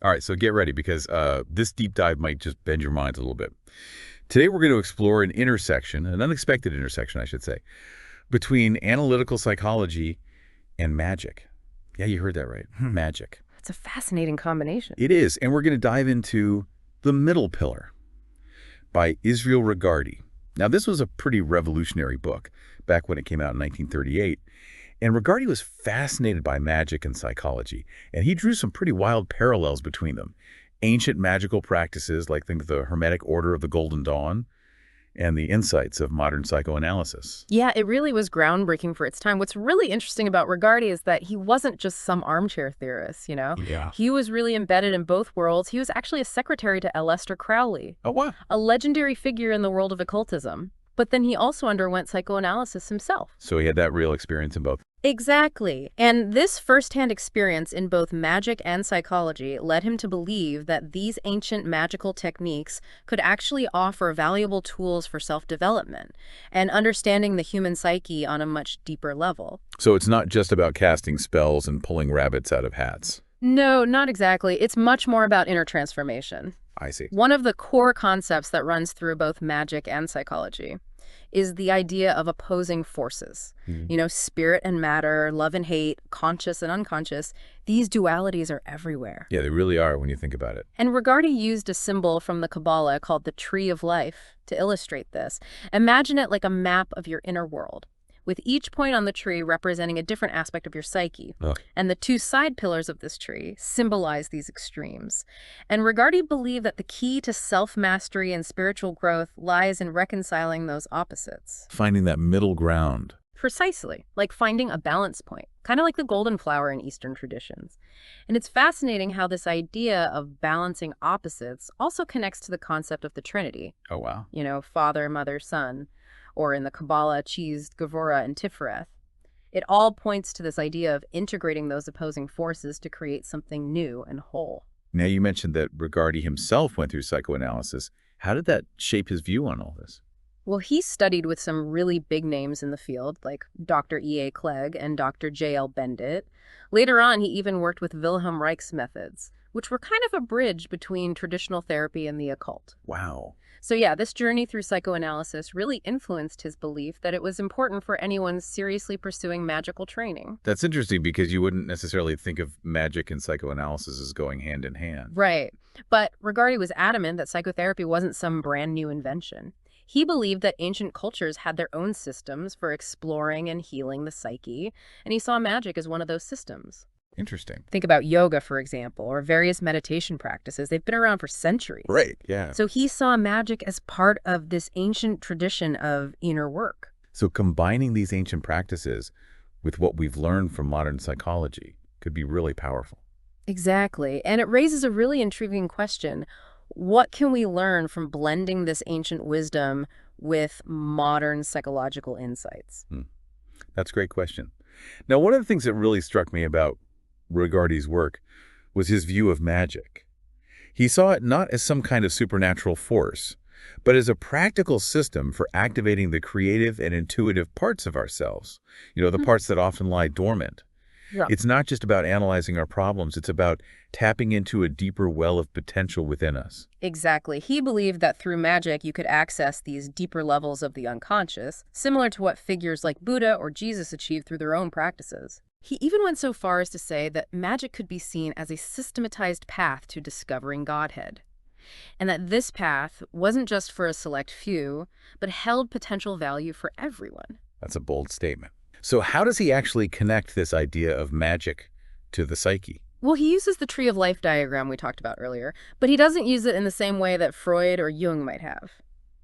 All right, so get ready because this deep dive might just bend your minds a little bit. Today we're going to explore an intersection, an unexpected intersection, I should say, between analytical psychology and magic. Yeah, you heard that right. Magic. It's a fascinating combination. It is, and we're going to dive into The Middle Pillar by Israel Regardie. Now, this was a pretty revolutionary book back when it came out in 1938. And Regardie was fascinated by magic and psychology, and he drew some pretty wild parallels between them. Ancient magical practices like the Hermetic Order of the Golden Dawn and the insights of modern psychoanalysis. Yeah, it really was groundbreaking for its time. What's really interesting about Regardie is that he wasn't just some armchair theorist, you know? Yeah. He was really embedded in both worlds. He was actually a secretary to Aleister Crowley, Oh, wow. a legendary figure in the world of occultism. But then he also underwent psychoanalysis himself. So he had that real experience in both. Exactly. And this firsthand experience in both magic and psychology led him to believe that these ancient magical techniques could actually offer valuable tools for self-development and understanding the human psyche on a much deeper level. So it's not just about casting spells and pulling rabbits out of hats. No, not exactly. It's much more about inner transformation. I see. One of the core concepts that runs through both magic and psychology is the idea of opposing forces. You know, spirit and matter, love and hate, conscious and unconscious. These dualities are everywhere. Yeah, they really are when you think about it. And Regardie used a symbol from the Kabbalah called the Tree of Life to illustrate this. Imagine it like a map of your inner world, with each point on the tree representing a different aspect of your psyche. Oh. And the two side pillars of this tree symbolize these extremes. And Regardie believed that the key to self-mastery and spiritual growth lies in reconciling those opposites. Finding that middle ground. Precisely, like finding a balance point, kind of like the golden flower in Eastern traditions. And it's fascinating how this idea of balancing opposites also connects to the concept of the Trinity. Oh, wow. You know, Father, Mother, Son, or in the Kabbalah, Chiz, Gevurah, and Tiferet. It all points to this idea of integrating those opposing forces to create something new and whole. Now, you mentioned that Regardie himself went through psychoanalysis. How did that shape his view on all this? Well, he studied with some really big names in the field, like Dr. E.A. Clegg and Dr. J.L. Bendit. Later on, he even worked with Wilhelm Reich's methods, which were kind of a bridge between traditional therapy and the occult. Wow. So yeah, this journey through psychoanalysis really influenced his belief that it was important for anyone seriously pursuing magical training. That's interesting because you wouldn't necessarily think of magic and psychoanalysis as going hand in hand. Right. But Regardie was adamant that psychotherapy wasn't some brand new invention. He believed that ancient cultures had their own systems for exploring and healing the psyche, and he saw magic as one of those systems. Interesting. Think about yoga, for example, or various meditation practices. They've been around for centuries. Right, yeah. So he saw magic as part of this ancient tradition of inner work. So combining these ancient practices with what we've learned from modern psychology could be really powerful. Exactly. And it raises a really intriguing question. What can we learn from blending this ancient wisdom with modern psychological insights? That's a great question. Now, one of the things that really struck me about Regardie's work was his view of magic. He saw it not as some kind of supernatural force, but as a practical system for activating the creative and intuitive parts of ourselves, the parts that often lie dormant. Yeah. It's not just about analyzing our problems, it's about tapping into a deeper well of potential within us. Exactly. He believed that through magic you could access these deeper levels of the unconscious, similar to what figures like Buddha or Jesus achieved through their own practices. He even went so far as to say that magic could be seen as a systematized path to discovering Godhead, and that this path wasn't just for a select few, but held potential value for everyone. That's a bold statement. So how does he actually connect this idea of magic to the psyche? Well, he uses the Tree of Life diagram we talked about earlier, but he doesn't use it in the same way that Freud or Jung might have.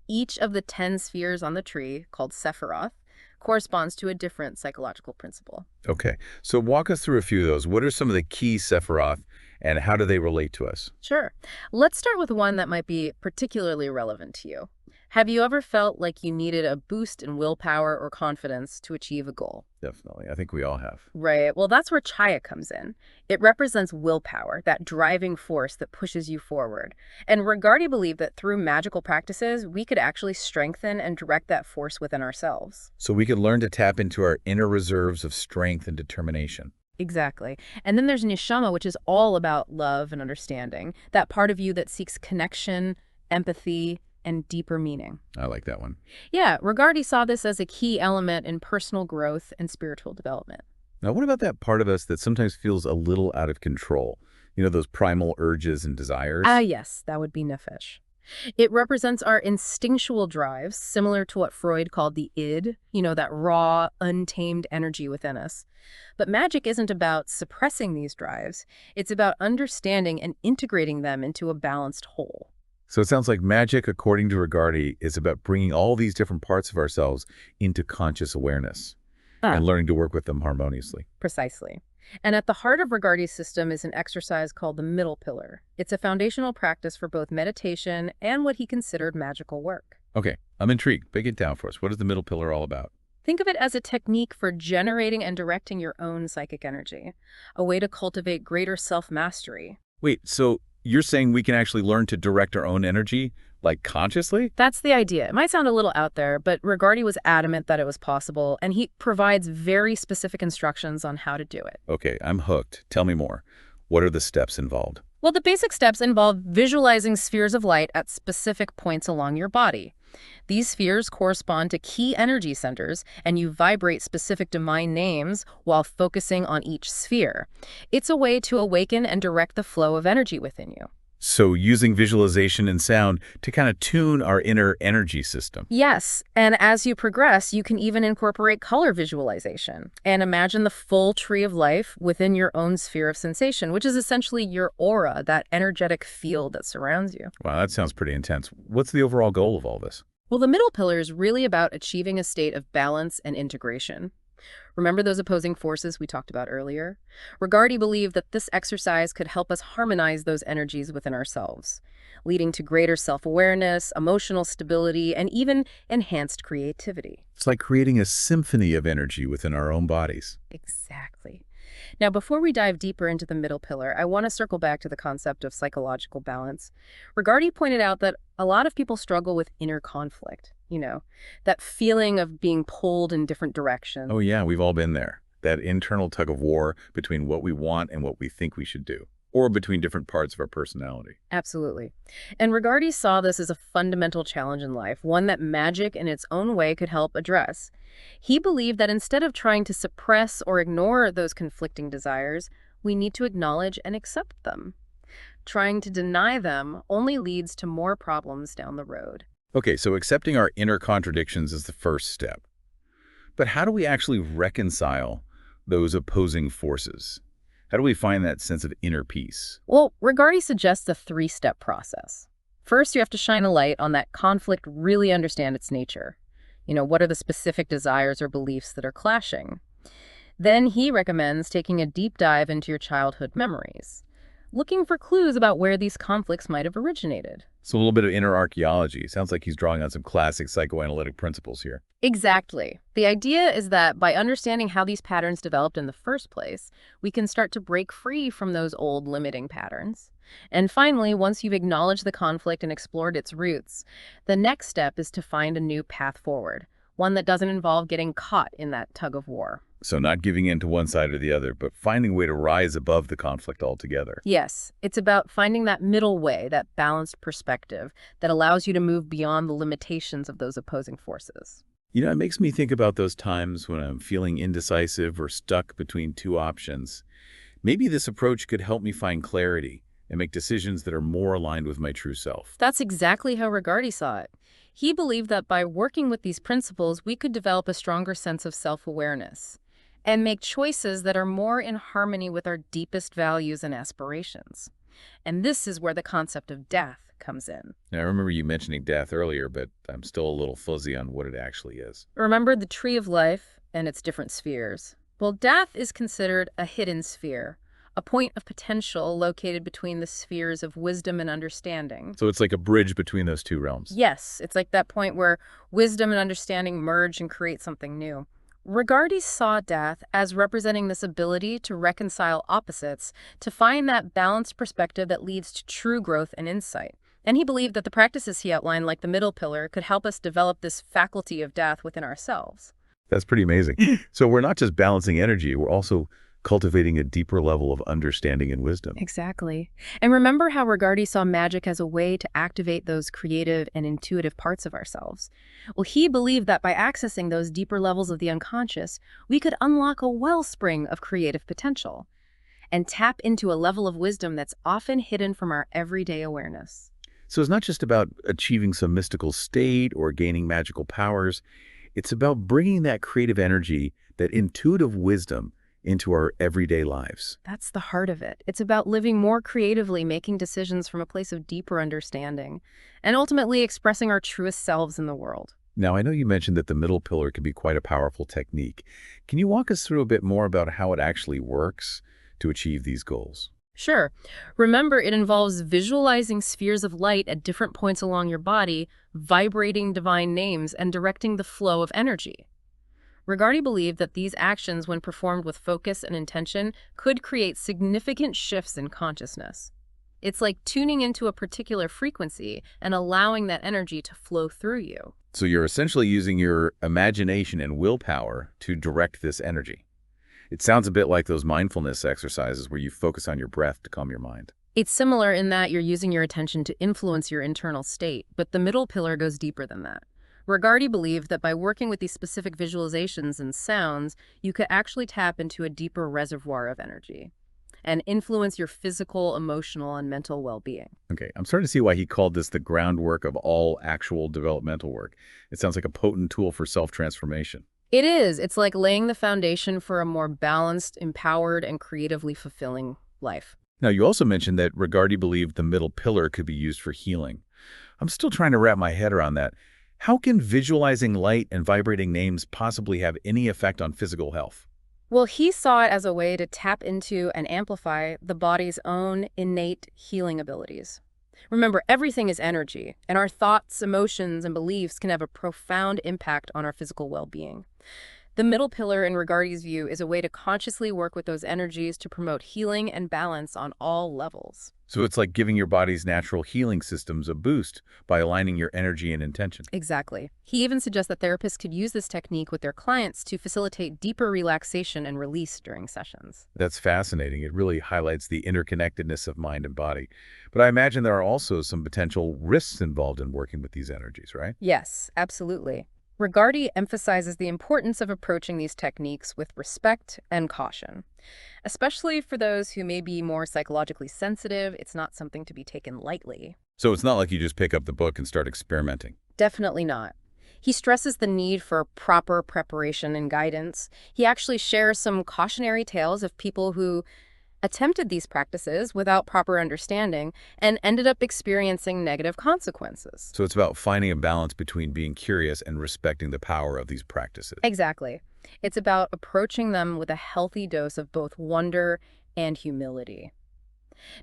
Each of the 10 spheres on the tree, called Sephiroth, corresponds to a different psychological principle. Okay, so walk us through a few of those. What are some of the key Sephiroth, and how do they relate to us? Sure. Let's start with one that might be particularly relevant to you. Have you ever felt like you needed a boost in willpower or confidence to achieve a goal? Definitely. I think we all have. Right. Well, that's where Chaya comes in. It represents willpower, that driving force that pushes you forward. And Regardie believed that through magical practices, we could actually strengthen and direct that force within ourselves. So we could learn to tap into our inner reserves of strength and determination. Exactly. And then there's neshama, which is all about love and understanding, that part of you that seeks connection, empathy, and deeper meaning. I like that one. Yeah, Regardie saw this as a key element in personal growth and spiritual development. Now, what about that part of us that sometimes feels a little out of control? You know, those primal urges and Ah, desires? yes, that would be nefesh. It represents our instinctual drives, similar to what Freud called the id, that raw, untamed energy within us. But magic isn't about suppressing these drives. It's about understanding and integrating them into a balanced whole. So it sounds like magic, according to Regardie, is about bringing all these different parts of ourselves into conscious awareness Ah, and learning to work with them harmoniously. precisely. And at the heart of Regardie's system is an exercise called the middle pillar. It's a foundational practice for both meditation and what he considered magical work. Okay, I'm intrigued. Break it down for us. What is the middle pillar all about? Think of it as a technique for generating and directing your own psychic energy, a way to cultivate greater self-mastery. Wait, so you're saying we can actually learn to direct our own energy, like consciously? That's the idea. It might sound a little out there, but Regardie was adamant that it was possible, and he provides very specific instructions on how to do it. Okay, I'm hooked. Tell me more. What are the steps involved? Well, the basic steps involve visualizing spheres of light at specific points along your body. These spheres correspond to key energy centers, and you vibrate specific divine names while focusing on each sphere. It's a way to awaken and direct the flow of energy within you. So using visualization and sound to kind of tune our inner energy system. Yes, and as you progress, you can even incorporate color visualization and imagine the full tree of life within your own sphere of sensation, which is essentially your aura, that energetic field that surrounds you. Wow, that sounds pretty intense. What's the overall goal of all this? Well, the middle pillar is really about achieving a state of balance and integration. Remember those opposing forces we talked about earlier? Regardie believed that this exercise could help us harmonize those energies within ourselves, leading to greater self-awareness, emotional stability, and even enhanced creativity. It's like creating a symphony of energy within our own bodies. Exactly. Now, before we dive deeper into the middle pillar, I want to circle back to the concept of psychological balance. Regardie pointed out that a lot of people struggle with inner conflict, that feeling of being pulled in different directions. Oh yeah, we've all been there. That internal tug of war between what we want and what we think we should do, or between different parts of our personality. Absolutely. And Regardie saw this as a fundamental challenge in life, one that magic in its own way could help address. He believed that instead of trying to suppress or ignore those conflicting desires, we need to acknowledge and accept them. Trying to deny them only leads to more problems down the road. Okay, so accepting our inner contradictions is the first step. But how do we actually reconcile those opposing forces? How do we find that sense of inner peace? Well, Regardie suggests a three-step process. First, you have to shine a light on that conflict, really understand its nature. What are the specific desires or beliefs that are clashing? Then he recommends taking a deep dive into your childhood memories, looking for clues about where these conflicts might have originated. So a little bit of inner archaeology. Sounds like he's drawing on some classic psychoanalytic principles here. Exactly. The idea is that by understanding how these patterns developed in the first place, we can start to break free from those old limiting patterns. And finally, once you've acknowledged the conflict and explored its roots, the next step is to find a new path forward, one that doesn't involve getting caught in that tug of war. So not giving in to one side or the other, but finding a way to rise above the conflict altogether. Yes, it's about finding that middle way, that balanced perspective that allows you to move beyond the limitations of those opposing forces. It makes me think about those times when I'm feeling indecisive or stuck between two options. Maybe this approach could help me find clarity and make decisions that are more aligned with my true self. That's exactly how Regardie saw it. He believed that by working with these principles, we could develop a stronger sense of self-awareness and make choices that are more in harmony with our deepest values and aspirations. And this is where the concept of death comes in. Now, I remember you mentioning death earlier, but I'm still a little fuzzy on what it actually is. Remember the tree of life and its different spheres? Well, death is considered a hidden sphere, a point of potential located between the spheres of wisdom and understanding. So it's like a bridge between those two realms. Yes, it's like that point where wisdom and understanding merge and create something new. Regardie saw death as representing this ability to reconcile opposites, to find that balanced perspective that leads to true growth and insight. And he believed that the practices he outlined, like the middle pillar, could help us develop this faculty of death within ourselves. That's pretty amazing. So we're not just balancing energy, we're also cultivating a deeper level of understanding and wisdom. Exactly. And remember how Regardie saw magic as a way to activate those creative and intuitive parts of ourselves? Well, he believed that by accessing those deeper levels of the unconscious, we could unlock a wellspring of creative potential and tap into a level of wisdom that's often hidden from our everyday awareness. So it's not just about achieving some mystical state or gaining magical powers. It's about bringing that creative energy, that intuitive wisdom, into our everyday lives. That's the heart of it. It's about living more creatively, making decisions from a place of deeper understanding, and ultimately expressing our truest selves in the world. Now, I know you mentioned that the middle pillar can be quite a powerful technique. Can you walk us through a bit more about how it actually works to achieve these goals? Sure. Remember, it involves visualizing spheres of light at different points along your body, vibrating divine names, and directing the flow of energy. Regardie believed that these actions, when performed with focus and intention, could create significant shifts in consciousness. It's like tuning into a particular frequency and allowing that energy to flow through you. So you're essentially using your imagination and willpower to direct this energy. It sounds a bit like those mindfulness exercises where you focus on your breath to calm your mind. It's similar in that you're using your attention to influence your internal state, but the middle pillar goes deeper than that. Regardie believed that by working with these specific visualizations and sounds, you could actually tap into a deeper reservoir of energy and influence your physical, emotional, and mental well-being. Okay, I'm starting to see why he called this the groundwork of all actual developmental work. It sounds like a potent tool for self-transformation. It is. It's like laying the foundation for a more balanced, empowered, and creatively fulfilling life. Now, you also mentioned that Regardie believed the middle pillar could be used for healing. I'm still trying to wrap my head around that. How can visualizing light and vibrating names possibly have any effect on physical health? Well, he saw it as a way to tap into and amplify the body's own innate healing abilities. Remember, everything is energy, and our thoughts, emotions, and beliefs can have a profound impact on our physical well-being. The middle pillar, in Regardie's view, is a way to consciously work with those energies to promote healing and balance on all levels. So it's like giving your body's natural healing systems a boost by aligning your energy and intention. Exactly. He even suggests that therapists could use this technique with their clients to facilitate deeper relaxation and release during sessions. That's fascinating. It really highlights the interconnectedness of mind and body. But I imagine there are also some potential risks involved in working with these energies, right? Yes, absolutely. Regardie emphasizes the importance of approaching these techniques with respect and caution. Especially for those who may be more psychologically sensitive, it's not something to be taken lightly. So it's not like you just pick up the book and start experimenting. Definitely not. He stresses the need for proper preparation and guidance. He actually shares some cautionary tales of people who attempted these practices without proper understanding and ended up experiencing negative consequences. So it's about finding a balance between being curious and respecting the power of these practices. Exactly. It's about approaching them with a healthy dose of both wonder and humility.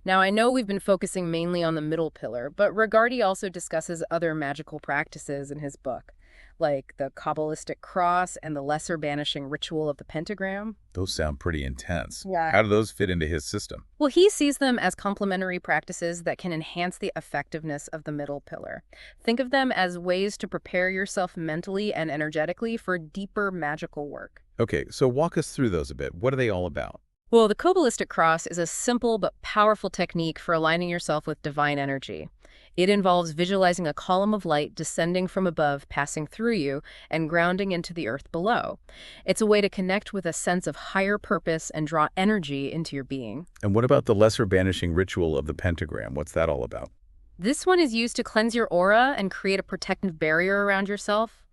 Now, I know we've been focusing mainly on the middle pillar, but Regardie also discusses other magical practices in his book, like the Kabbalistic cross and the lesser banishing ritual of the pentagram. Those sound pretty intense. Yeah. How do those fit into his system? Well, he sees them as complementary practices that can enhance the effectiveness of the middle pillar. Think of them as ways to prepare yourself mentally and energetically for deeper magical work. Okay, so walk us through those a bit. What are they all about? Well, the Kabbalistic cross is a simple but powerful technique for aligning yourself with divine energy. It involves visualizing a column of light descending from above, passing through you, and grounding into the earth below. It's a way to connect with a sense of higher purpose and draw energy into your being. And what about the lesser banishing ritual of the pentagram? What's that all about? This one is used to cleanse your aura and create a protective barrier around yourself.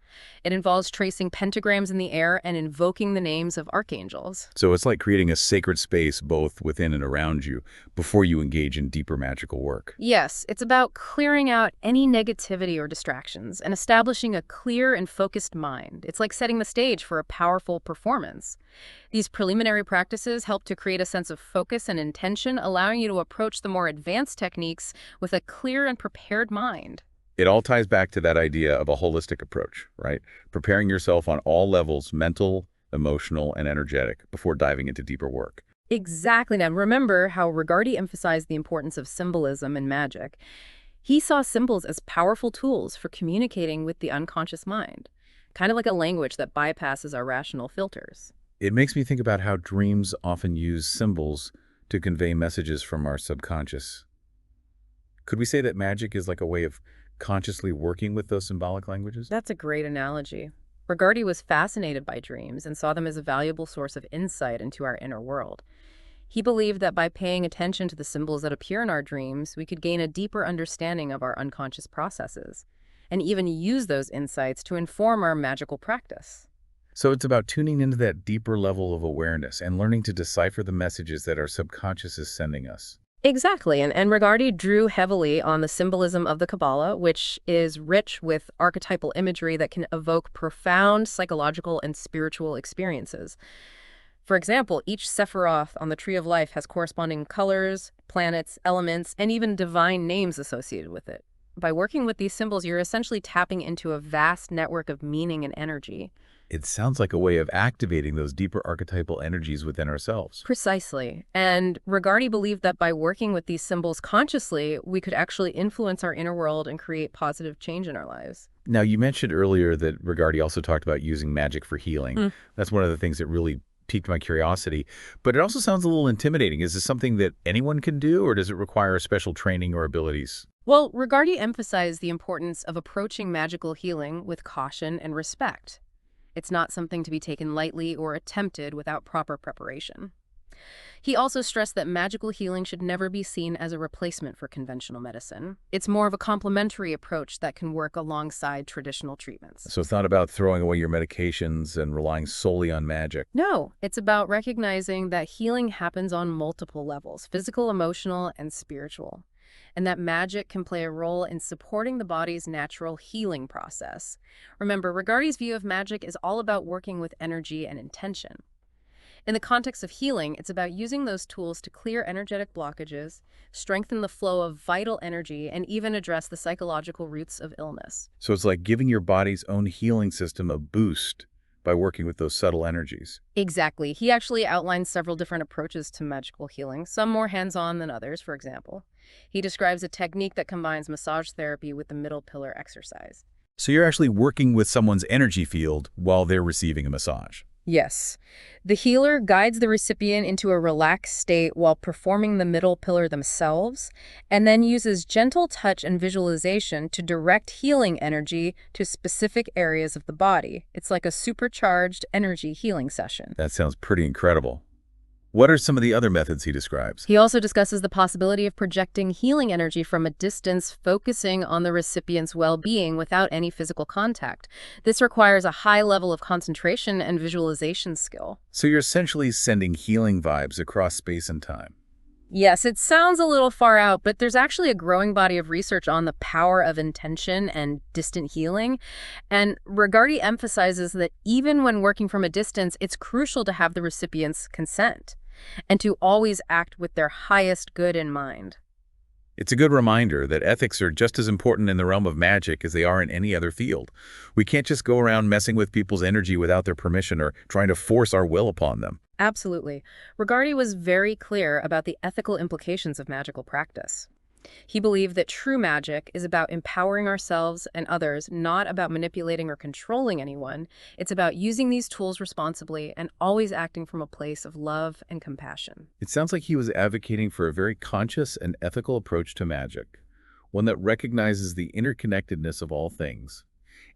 It involves tracing pentagrams in the air and invoking the names of archangels. So it's like creating a sacred space both within and around you before you engage in deeper magical work. Yes, it's about clearing out any negativity or distractions and establishing a clear and focused mind. It's like setting the stage for a powerful performance. These preliminary practices help to create a sense of focus and intention, allowing you to approach the more advanced techniques with a clear and prepared mind. It all ties back to that idea of a holistic approach, right? Preparing yourself on all levels, mental, emotional, and energetic, before diving into deeper work. Exactly. Now, remember how Regardie emphasized the importance of symbolism and magic. He saw symbols as powerful tools for communicating with the unconscious mind, kind of like a language that bypasses our rational filters. It makes me think about how dreams often use symbols to convey messages from our subconscious. Could we say that magic is like a way of consciously working with those symbolic languages? That's a great analogy. Regardie was fascinated by dreams and saw them as a valuable source of insight into our inner world. He believed that by paying attention to the symbols that appear in our dreams, we could gain a deeper understanding of our unconscious processes, and even use those insights to inform our magical practice. So it's about tuning into that deeper level of awareness and learning to decipher the messages that our subconscious is sending us. Exactly, and Regardie drew heavily on the symbolism of the Kabbalah, which is rich with archetypal imagery that can evoke profound psychological and spiritual experiences. For example, each Sephiroth on the Tree of Life has corresponding colors, planets, elements, and even divine names associated with it. By working with these symbols, you're essentially tapping into a vast network of meaning and energy. It sounds like a way of activating those deeper archetypal energies within ourselves. Precisely. And Regardie believed that by working with these symbols consciously, we could actually influence our inner world and create positive change in our lives. Now, you mentioned earlier that Regardie also talked about using magic for healing. That's one of the things that really piqued my curiosity. But it also sounds a little intimidating. Is this something that anyone can do, or does it require special training or abilities? Well, Regardie emphasized the importance of approaching magical healing with caution and respect. It's not something to be taken lightly or attempted without proper preparation. He also stressed that magical healing should never be seen as a replacement for conventional medicine. It's more of a complementary approach that can work alongside traditional treatments. So it's not about throwing away your medications and relying solely on magic. No, it's about recognizing that healing happens on multiple levels, physical, emotional, and spiritual, and that magic can play a role in supporting the body's natural healing process. Remember, Regardie's view of magic is all about working with energy and intention. In the context of healing, it's about using those tools to clear energetic blockages, strengthen the flow of vital energy, and even address the psychological roots of illness. So it's like giving your body's own healing system a boost by working with those subtle energies. Exactly. He actually outlined several different approaches to magical healing, some more hands-on than others, for example. He describes a technique that combines massage therapy with the middle pillar exercise. So you're actually working with someone's energy field while they're receiving a massage. Yes. The healer guides the recipient into a relaxed state while performing the middle pillar themselves, and then uses gentle touch and visualization to direct healing energy to specific areas of the body. It's like a supercharged energy healing session. That sounds pretty incredible. What are some of the other methods he describes? He also discusses the possibility of projecting healing energy from a distance, focusing on the recipient's well-being without any physical contact. This requires a high level of concentration and visualization skill. So you're essentially sending healing vibes across space and time. Yes, it sounds a little far out, but there's actually a growing body of research on the power of intention and distant healing. And Regardie emphasizes that even when working from a distance, it's crucial to have the recipient's consent and to always act with their highest good in mind. It's a good reminder that ethics are just as important in the realm of magic as they are in any other field. We can't just go around messing with people's energy without their permission or trying to force our will upon them. Absolutely. Regardie was very clear about the ethical implications of magical practice. He believed that true magic is about empowering ourselves and others, not about manipulating or controlling anyone. It's about using these tools responsibly and always acting from a place of love and compassion. It sounds like he was advocating for a very conscious and ethical approach to magic, one that recognizes the interconnectedness of all things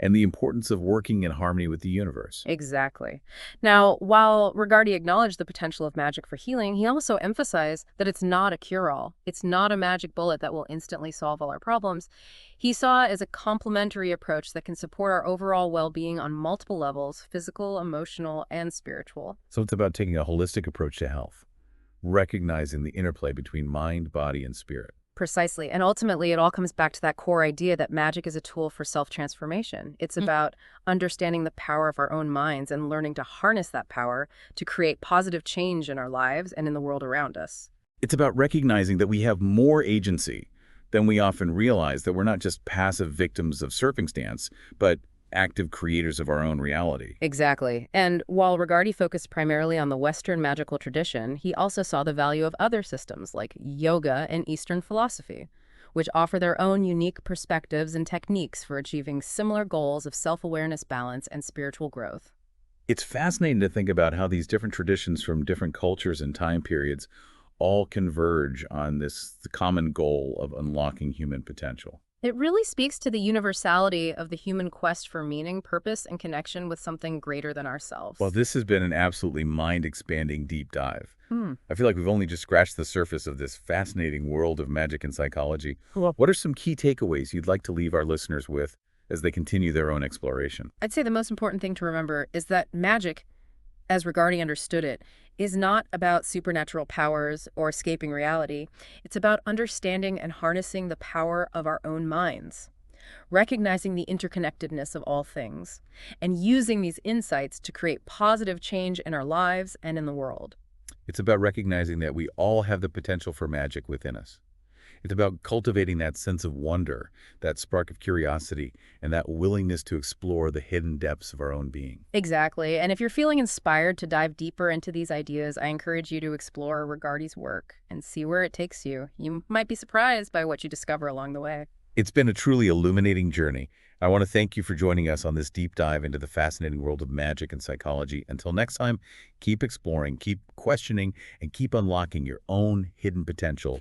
and the importance of working in harmony with the universe. Exactly. Now, while Regardie acknowledged the potential of magic for healing, he also emphasized that it's not a cure-all. It's not a magic bullet that will instantly solve all our problems. He saw it as a complementary approach that can support our overall well-being on multiple levels, physical, emotional, and spiritual. So it's about taking a holistic approach to health, recognizing the interplay between mind, body, and spirit. Precisely. And ultimately, it all comes back to that core idea that magic is a tool for self-transformation. It's about understanding the power of our own minds and learning to harness that power to create positive change in our lives and in the world around us. It's about recognizing that we have more agency than we often realize, that we're not just passive victims of circumstance, but active creators of our own reality. Exactly. And while Regardie focused primarily on the Western magical tradition, he also saw the value of other systems like yoga and Eastern philosophy, which offer their own unique perspectives and techniques for achieving similar goals of self-awareness, balance, and spiritual growth. It's fascinating to think about how these different traditions from different cultures and time periods all converge on this common goal of unlocking human potential. It really speaks to the universality of the human quest for meaning, purpose, and connection with something greater than Well, ourselves. this has been an absolutely mind-expanding deep dive. Hmm. I feel like we've only just scratched the surface of this fascinating world of magic and psychology. Well, What are some key takeaways you'd like to leave our listeners with as they continue their own exploration? I'd say the most important thing to remember is that magic, as Regardie understood it, is not about supernatural powers or escaping reality. It's about understanding and harnessing the power of our own minds, recognizing the interconnectedness of all things, and using these insights to create positive change in our lives and in the world. It's about recognizing that we all have the potential for magic within us. It's about cultivating that sense of wonder, that spark of curiosity, and that willingness to explore the hidden depths of our own being. Exactly. And if you're feeling inspired to dive deeper into these ideas, I encourage you to explore Regardie's work and see where it takes you. You might be surprised by what you discover along the way. It's been a truly illuminating journey. I want to thank you for joining us on this deep dive into the fascinating world of magic and psychology. Until next time, keep exploring, keep questioning, and keep unlocking your own hidden potential.